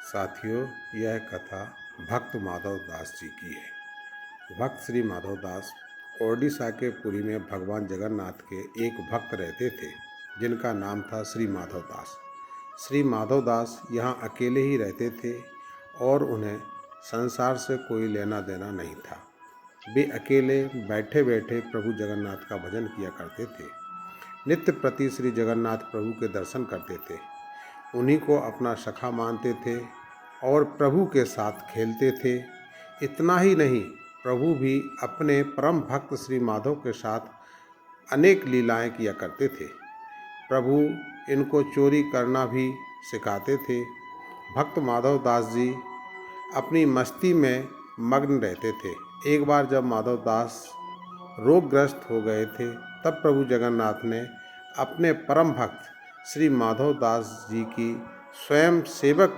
साथियों, यह कथा भक्त माधव दास जी की है। भक्त श्री माधव दास ओडिशा के पुरी में भगवान जगन्नाथ के एक भक्त रहते थे, जिनका नाम था श्री माधव दास। श्री माधव दास यहाँ अकेले ही रहते थे और उन्हें संसार से कोई लेना देना नहीं था। वे अकेले बैठे बैठे प्रभु जगन्नाथ का भजन किया करते थे। नित्य प्रति श्री जगन्नाथ प्रभु के दर्शन करते थे, उन्हीं को अपना सखा मानते थे और प्रभु के साथ खेलते थे। इतना ही नहीं, प्रभु भी अपने परम भक्त श्री माधव के साथ अनेक लीलाएं किया करते थे। प्रभु इनको चोरी करना भी सिखाते थे। भक्त माधव दास जी अपनी मस्ती में मग्न रहते थे। एक बार जब माधव दास रोगग्रस्त हो गए थे, तब प्रभु जगन्नाथ ने अपने परम भक्त श्री माधव दास जी की स्वयं सेवक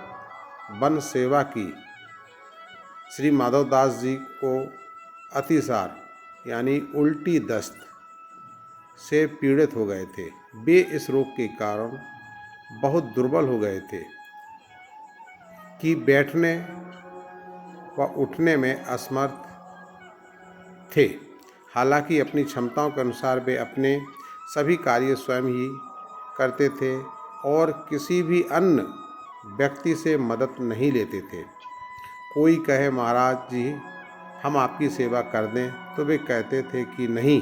बन सेवा की। श्री माधव दास जी को अतिसार यानी उल्टी दस्त से पीड़ित हो गए थे। वे इस रोग के कारण बहुत दुर्बल हो गए थे कि बैठने व उठने में असमर्थ थे। हालांकि अपनी क्षमताओं के अनुसार वे अपने सभी कार्य स्वयं ही करते थे और किसी भी अन्य व्यक्ति से मदद नहीं लेते थे। कोई कहे, महाराज जी हम आपकी सेवा कर दें, तो वे कहते थे कि नहीं,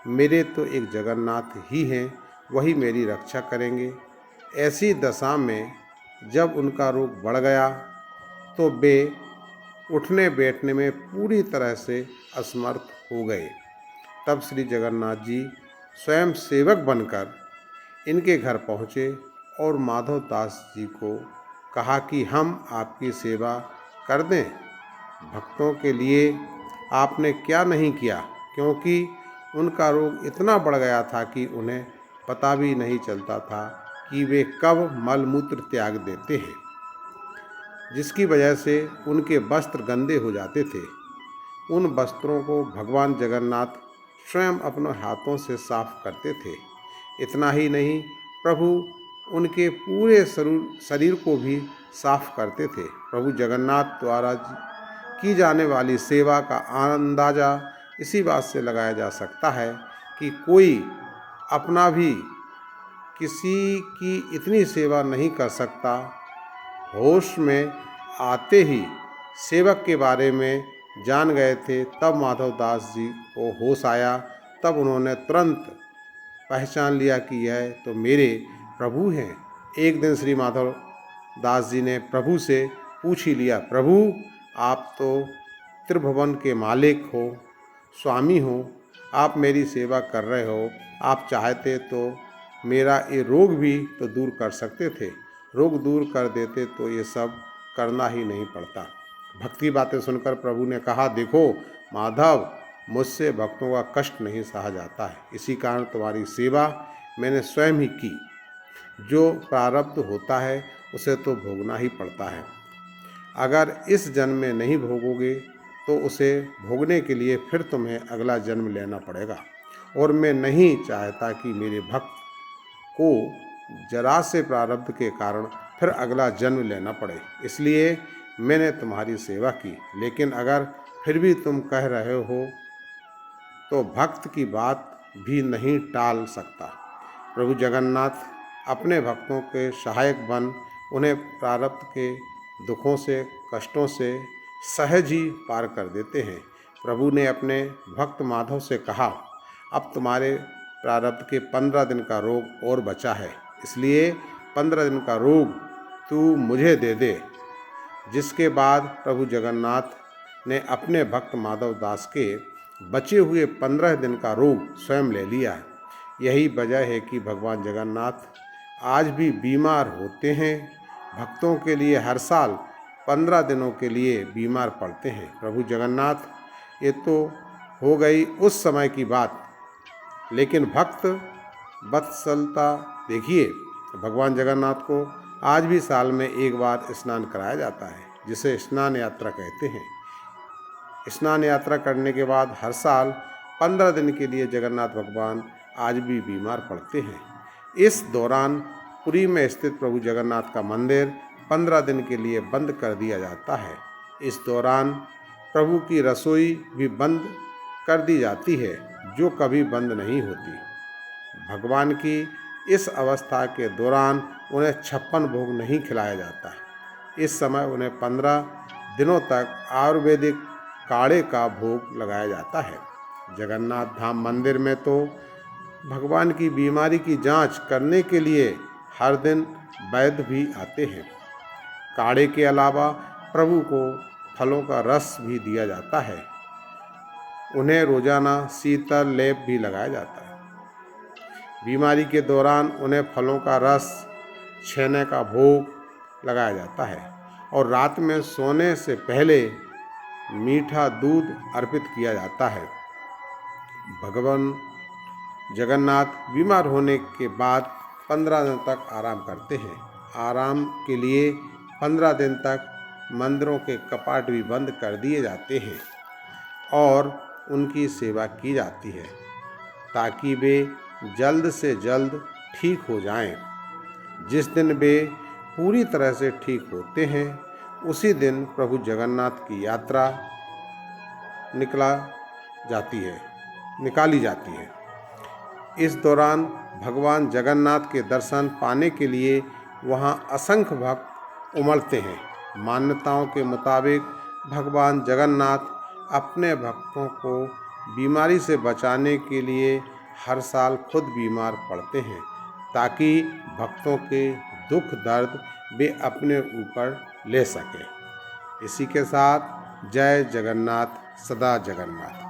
मेरे तो एक जगन्नाथ ही हैं, वही मेरी रक्षा करेंगे। ऐसी दशा में जब उनका रोग बढ़ गया तो वे उठने बैठने में पूरी तरह से असमर्थ हो गए। तब श्री जगन्नाथ जी स्वयं सेवक बनकर इनके घर पहुँचे और माधव दास जी को कहा कि हम आपकी सेवा कर दें। भक्तों के लिए आपने क्या नहीं किया, क्योंकि उनका रोग इतना बढ़ गया था कि उन्हें पता भी नहीं चलता था कि वे कब मलमूत्र त्याग देते हैं, जिसकी वजह से उनके वस्त्र गंदे हो जाते थे। उन वस्त्रों को भगवान जगन्नाथ स्वयं अपने हाथों से साफ करते थे। इतना ही नहीं, प्रभु उनके पूरे शरीर को भी साफ करते थे। प्रभु जगन्नाथ द्वारा की जाने वाली सेवा का अंदाज़ा इसी बात से लगाया जा सकता है कि कोई अपना भी किसी की इतनी सेवा नहीं कर सकता। होश में आते ही सेवक के बारे में जान गए थे। तब माधव दास जी को होश आया। तब उन्होंने तुरंत पहचान लिया कि यह तो मेरे प्रभु हैं। एक दिन श्री माधव दास जी ने प्रभु से पूछ ही लिया, प्रभु आप तो त्रिभुवन के मालिक हो, स्वामी हो, आप मेरी सेवा कर रहे हो, आप चाहते तो मेरा ये रोग भी तो दूर कर सकते थे। रोग दूर कर देते तो ये सब करना ही नहीं पड़ता। भक्ति बातें सुनकर प्रभु ने कहा, देखो माधव, मुझसे भक्तों का कष्ट नहीं सहा जाता है, इसी कारण तुम्हारी सेवा मैंने स्वयं ही की। जो प्रारब्ध होता है उसे तो भोगना ही पड़ता है। अगर इस जन्म में नहीं भोगोगे तो उसे भोगने के लिए फिर तुम्हें अगला जन्म लेना पड़ेगा, और मैं नहीं चाहता कि मेरे भक्त को जरा से प्रारब्ध के कारण फिर अगला जन्म लेना पड़े। इसलिए मैंने तुम्हारी सेवा की। लेकिन अगर फिर भी तुम कह रहे हो तो भक्त की बात भी नहीं टाल सकता। प्रभु जगन्नाथ अपने भक्तों के सहायक बन उन्हें प्रारब्ध के दुखों से, कष्टों से सहज ही पार कर देते हैं। प्रभु ने अपने भक्त माधव से कहा, अब तुम्हारे प्रारब्ध के 15 दिन का रोग और बचा है, इसलिए 15 दिन का रोग तू मुझे दे दे। जिसके बाद प्रभु जगन्नाथ ने अपने भक्त माधव दास के बचे हुए 15 दिन का रोग स्वयं ले लिया। यही वजह है कि भगवान जगन्नाथ आज भी बीमार होते हैं। भक्तों के लिए हर साल 15 दिनों के लिए बीमार पड़ते हैं। प्रभु जगन्नाथ ये तो हो गई उस समय की बात, लेकिन भक्त वत्सलता देखिए, भगवान जगन्नाथ को आज भी साल में एक बार स्नान कराया जाता है, जिसे स्नान यात्रा कहते हैं। स्नान यात्रा करने के बाद हर साल 15 दिन के लिए जगन्नाथ भगवान आज भी बीमार पड़ते हैं। इस दौरान पुरी में स्थित प्रभु जगन्नाथ का मंदिर 15 दिन के लिए बंद कर दिया जाता है। इस दौरान प्रभु की रसोई भी बंद कर दी जाती है, जो कभी बंद नहीं होती। भगवान की इस अवस्था के दौरान उन्हें 56 भोग नहीं खिलाया जाता। इस समय उन्हें 15 दिनों तक आयुर्वेदिक काढ़े का भोग लगाया जाता है। जगन्नाथ धाम मंदिर में तो भगवान की बीमारी की जांच करने के लिए हर दिन वैद्य भी आते हैं। काढ़े के अलावा प्रभु को फलों का रस भी दिया जाता है। उन्हें रोजाना शीतल लेप भी लगाया जाता है। बीमारी के दौरान उन्हें फलों का रस, छेने का भोग लगाया जाता है और रात में सोने से पहले मीठा दूध अर्पित किया जाता है। भगवान जगन्नाथ बीमार होने के बाद 15 दिन तक आराम करते हैं। आराम के लिए 15 दिन तक मंदिरों के कपाट भी बंद कर दिए जाते हैं और उनकी सेवा की जाती है ताकि वे जल्द से जल्द ठीक हो जाएं। जिस दिन वे पूरी तरह से ठीक होते हैं, उसी दिन प्रभु जगन्नाथ की यात्रा निकाली जाती है। इस दौरान भगवान जगन्नाथ के दर्शन पाने के लिए वहां असंख्य भक्त उमड़ते हैं। मान्यताओं के मुताबिक भगवान जगन्नाथ अपने भक्तों को बीमारी से बचाने के लिए हर साल खुद बीमार पड़ते हैं ताकि भक्तों के दुख दर्द वे अपने ऊपर ले सकें। इसी के साथ जय जगन्नाथ, सदा जगन्नाथ।